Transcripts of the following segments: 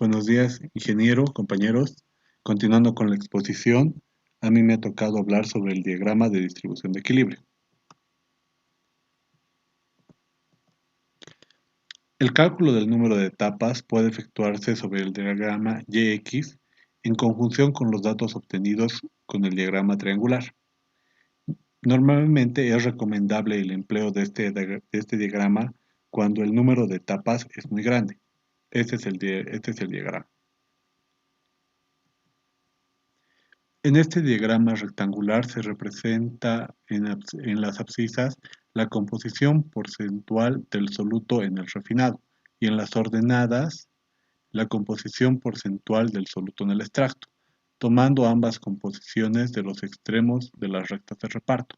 Buenos días, ingeniero, compañeros. Continuando con la exposición, a mí me ha tocado hablar sobre el diagrama de distribución de equilibrio. El cálculo del número de etapas puede efectuarse sobre el diagrama YX en conjunción con los datos obtenidos con el diagrama triangular. Normalmente es recomendable el empleo de este diagrama cuando el número de etapas es muy grande. Este es el diagrama. En este diagrama rectangular se representa en las abscisas la composición porcentual del soluto en el refinado y en las ordenadas la composición porcentual del soluto en el extracto, tomando ambas composiciones de los extremos de las rectas de reparto.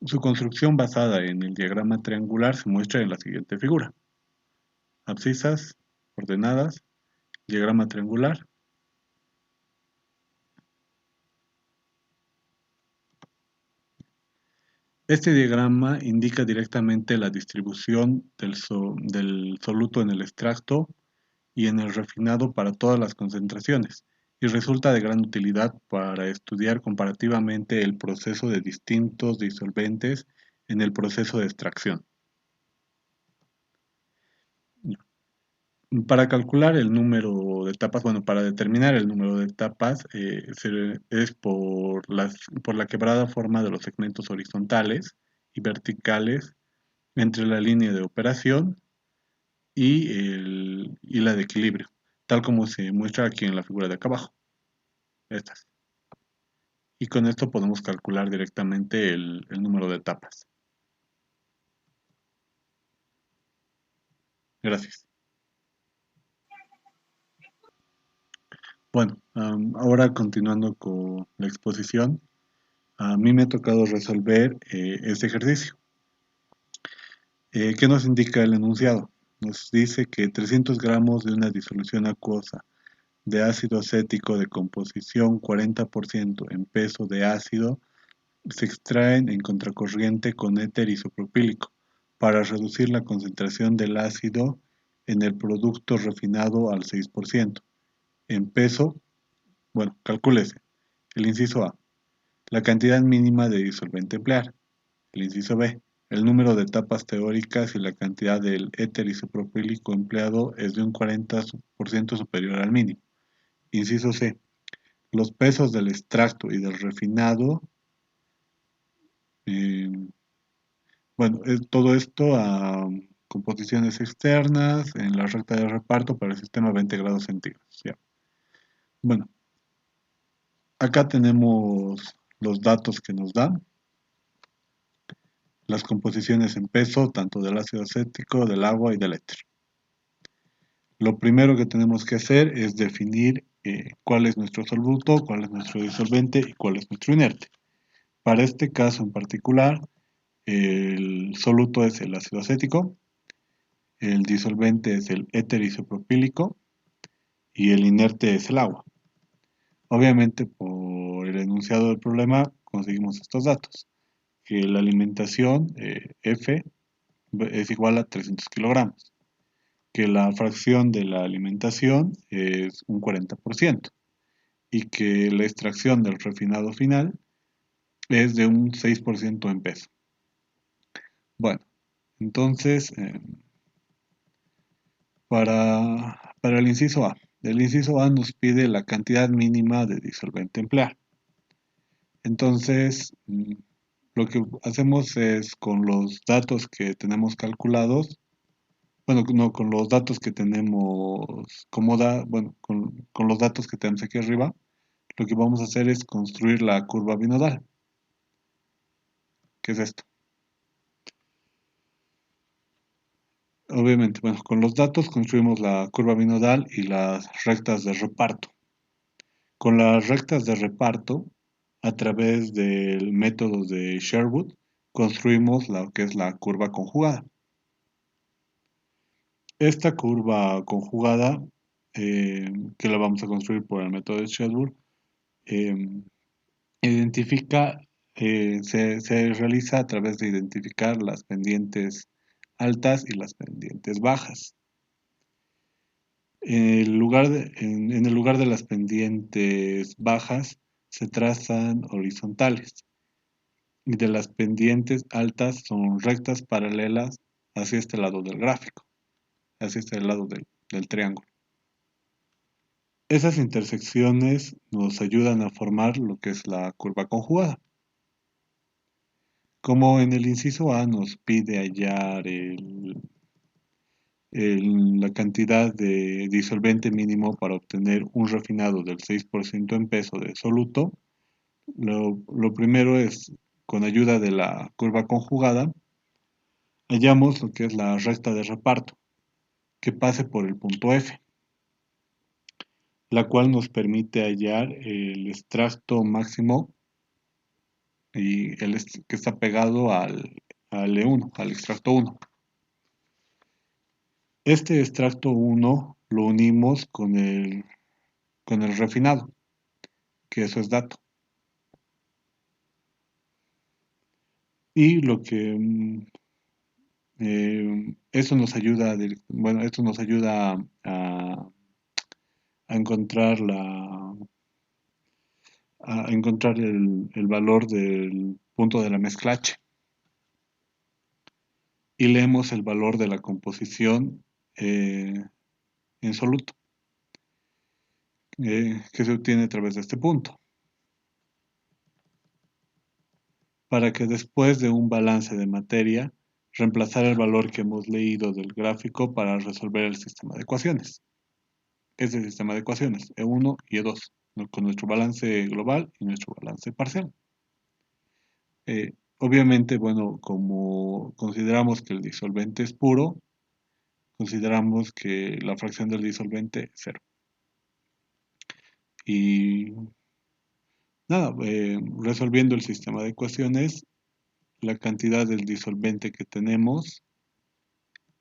Su construcción basada en el diagrama triangular se muestra en la siguiente figura. Abscisas, ordenadas, diagrama triangular. Este diagrama indica directamente la distribución del soluto en el extracto y en el refinado para todas las concentraciones y resulta de gran utilidad para estudiar comparativamente el proceso de distintos disolventes en el proceso de extracción. Para calcular el número de etapas, para determinar el número de etapas es por la quebrada forma de los segmentos horizontales y verticales entre la línea de operación y la de equilibrio, tal como se muestra aquí en la figura de acá abajo. Estas. Y con esto podemos calcular directamente el número de etapas. Gracias. Bueno, ahora continuando con la exposición, a mí me ha tocado resolver este ejercicio. ¿Qué nos indica el enunciado? Nos dice que 300 gramos de una disolución acuosa de ácido acético de composición 40% en peso de ácido se extraen en contracorriente con éter isopropílico para reducir la concentración del ácido en el producto refinado al 6%. En peso, calcúlese. El inciso A, la cantidad mínima de disolvente emplear. El inciso B, el número de etapas teóricas y la cantidad del éter isopropílico empleado es de un 40% superior al mínimo. Inciso C, los pesos del extracto y del refinado. Todo esto a composiciones externas en la recta de reparto para el sistema 20 grados centígrados. ¿Ya? Bueno, acá tenemos los datos que nos dan, las composiciones en peso, tanto del ácido acético, del agua y del éter. Lo primero que tenemos que hacer es definir cuál es nuestro soluto, cuál es nuestro disolvente y cuál es nuestro inerte. Para este caso en particular, el soluto es el ácido acético, el disolvente es el éter isopropílico y el inerte es el agua. Obviamente, por el enunciado del problema, conseguimos estos datos, que la alimentación F es igual a 300 kilogramos, que la fracción de la alimentación es un 40% y que la extracción del refinado final es de un 6% en peso. Bueno, entonces, para el inciso A. El inciso A nos pide la cantidad mínima de disolvente a emplear. Entonces, lo que hacemos es con los datos que tenemos calculados, con los datos que tenemos con los datos que tenemos aquí arriba, lo que vamos a hacer es construir la curva binodal, que es esto. Obviamente, con los datos construimos la curva binodal y las rectas de reparto. Con las rectas de reparto, a través del método de Sherwood, construimos lo que es la curva conjugada. Esta curva conjugada, que la vamos a construir por el método de Sherwood, se realiza a través de identificar las pendientes altas y las pendientes bajas. En el lugar de las pendientes bajas se trazan horizontales y de las pendientes altas son rectas paralelas hacia este lado del gráfico, hacia este lado del triángulo. Esas intersecciones nos ayudan a formar lo que es la curva conjugada. Como en el inciso A nos pide hallar la cantidad de disolvente mínimo para obtener un refinado del 6% en peso de soluto, lo primero es, con ayuda de la curva conjugada, hallamos lo que es la recta de reparto, que pase por el punto F, la cual nos permite hallar el extracto máximo y que está pegado al E1, al extracto 1. Este extracto 1 lo unimos con el refinado, que eso es dato. Y lo que eso nos ayuda, esto nos ayuda a encontrar el valor del punto de la mezcla H. Y leemos el valor de la composición en soluto, que se obtiene a través de este punto. Para que después de un balance de materia, reemplazar el valor que hemos leído del gráfico para resolver el sistema de ecuaciones. Este sistema de ecuaciones, E1 y E2, con nuestro balance global y nuestro balance parcial. Obviamente, bueno, como consideramos que el disolvente es puro, consideramos que la fracción del disolvente es 0. Y nada, resolviendo el sistema de ecuaciones, la cantidad del disolvente que tenemos,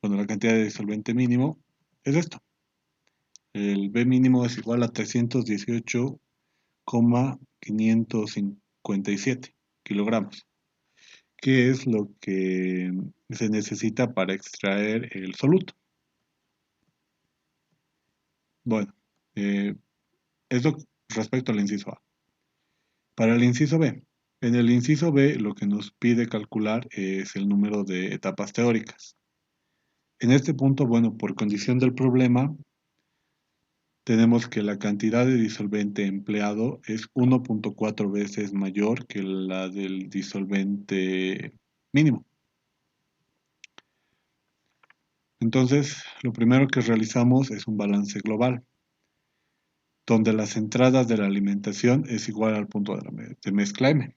bueno, la cantidad de disolvente mínimo es esto. El B mínimo es igual a 318,557 kilogramos, que es lo que se necesita para extraer el soluto. Bueno, eso respecto al inciso A. Para el inciso B. En el inciso B lo que nos pide calcular es el número de etapas teóricas. En este punto, bueno, por condición del problema, tenemos que la cantidad de disolvente empleado es 1.4 veces mayor que la del disolvente mínimo. Entonces, lo primero que realizamos es un balance global, donde las entradas de la alimentación es igual al punto de mezcla M.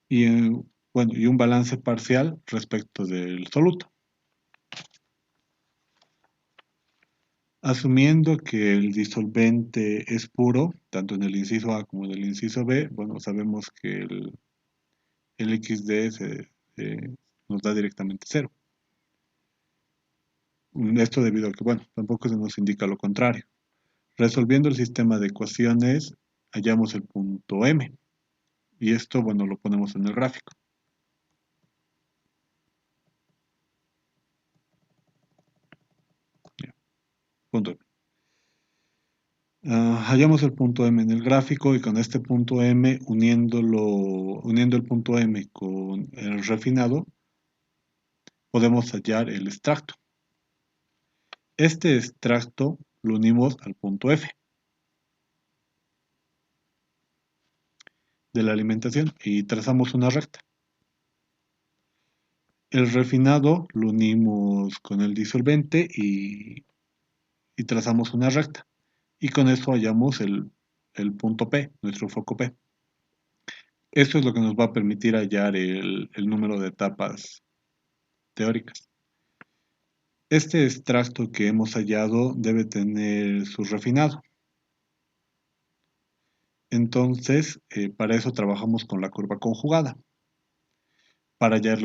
Y, bueno, y un balance parcial respecto del soluto. Asumiendo que el disolvente es puro, tanto en el inciso A como en el inciso B, bueno, sabemos que el XD nos da directamente 0. Esto debido a que, bueno, tampoco se nos indica lo contrario. Resolviendo el sistema de ecuaciones, hallamos el punto M. Y esto, bueno, lo ponemos en el gráfico. Ya, punto M. Hallamos el punto M en el gráfico y con este punto M, uniendo el punto M con el refinado, podemos hallar el extracto. Este extracto lo unimos al punto F de la alimentación y trazamos una recta. El refinado lo unimos con el disolvente y trazamos una recta. Y con eso hallamos el punto P, nuestro foco P. Esto es lo que nos va a permitir hallar el número de etapas teóricas. Este extracto que hemos hallado debe tener su refinado. Entonces, para eso trabajamos con la curva conjugada, para hallar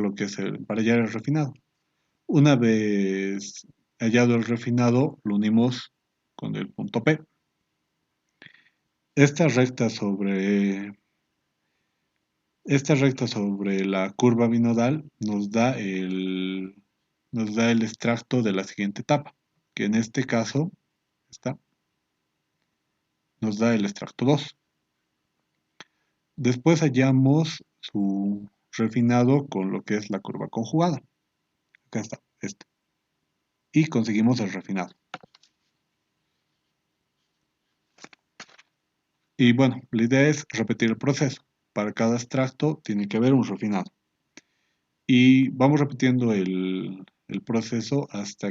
para hallar el refinado. Una vez hallado el refinado, lo unimos con el punto P. Esta recta sobre la curva binodal nos da nos da el extracto de la siguiente etapa, que en este caso nos da el extracto 2. Después hallamos su refinado con lo que es la curva conjugada. Acá está, y conseguimos el refinado. Y bueno, la idea es repetir el proceso. Para cada extracto tiene que haber un refinado. Y vamos repitiendo el proceso hasta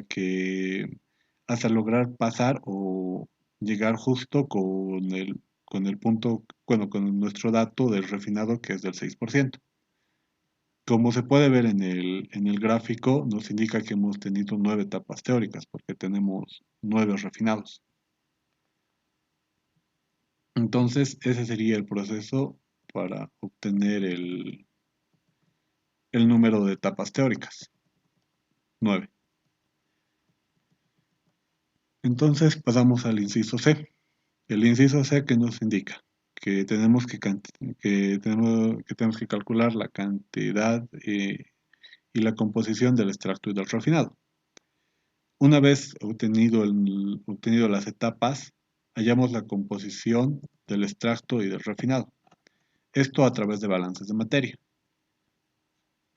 lograr pasar o llegar justo con el punto, bueno, con nuestro dato del refinado que es del 6%. Como se puede ver en el gráfico, nos indica que hemos tenido 9 etapas teóricas porque tenemos 9 refinados. Entonces, ese sería el proceso para obtener el número de etapas teóricas, 9. Entonces, pasamos al inciso C. El inciso C que nos indica que tenemos que calcular la cantidad y la composición del extracto y del refinado. Una vez obtenido las etapas, hallamos la composición del extracto y del refinado. Esto a través de balances de materia.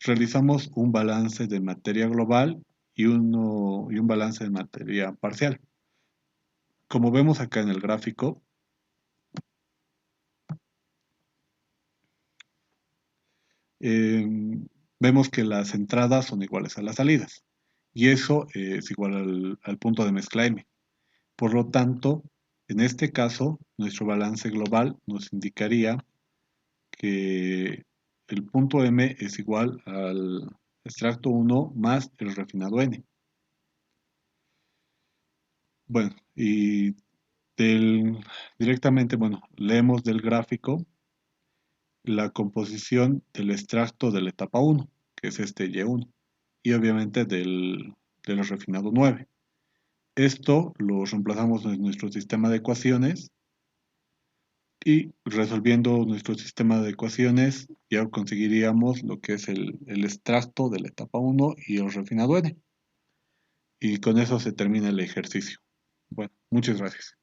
Realizamos un balance de materia global y un balance de materia parcial. Como vemos acá en el gráfico, vemos que las entradas son iguales a las salidas y eso es igual al punto de mezcla M. Por lo tanto, en este caso, nuestro balance global nos indicaría que el punto M es igual al extracto 1 más el refinado N. Bueno, y directamente, bueno, leemos del gráfico la composición del extracto de la etapa 1, que es este Y1, y obviamente del refinado 9. Esto lo reemplazamos en nuestro sistema de ecuaciones y resolviendo nuestro sistema de ecuaciones ya conseguiríamos lo que es el extracto de la etapa 1 y el refinado N. Y con eso se termina el ejercicio. Bueno, muchas gracias.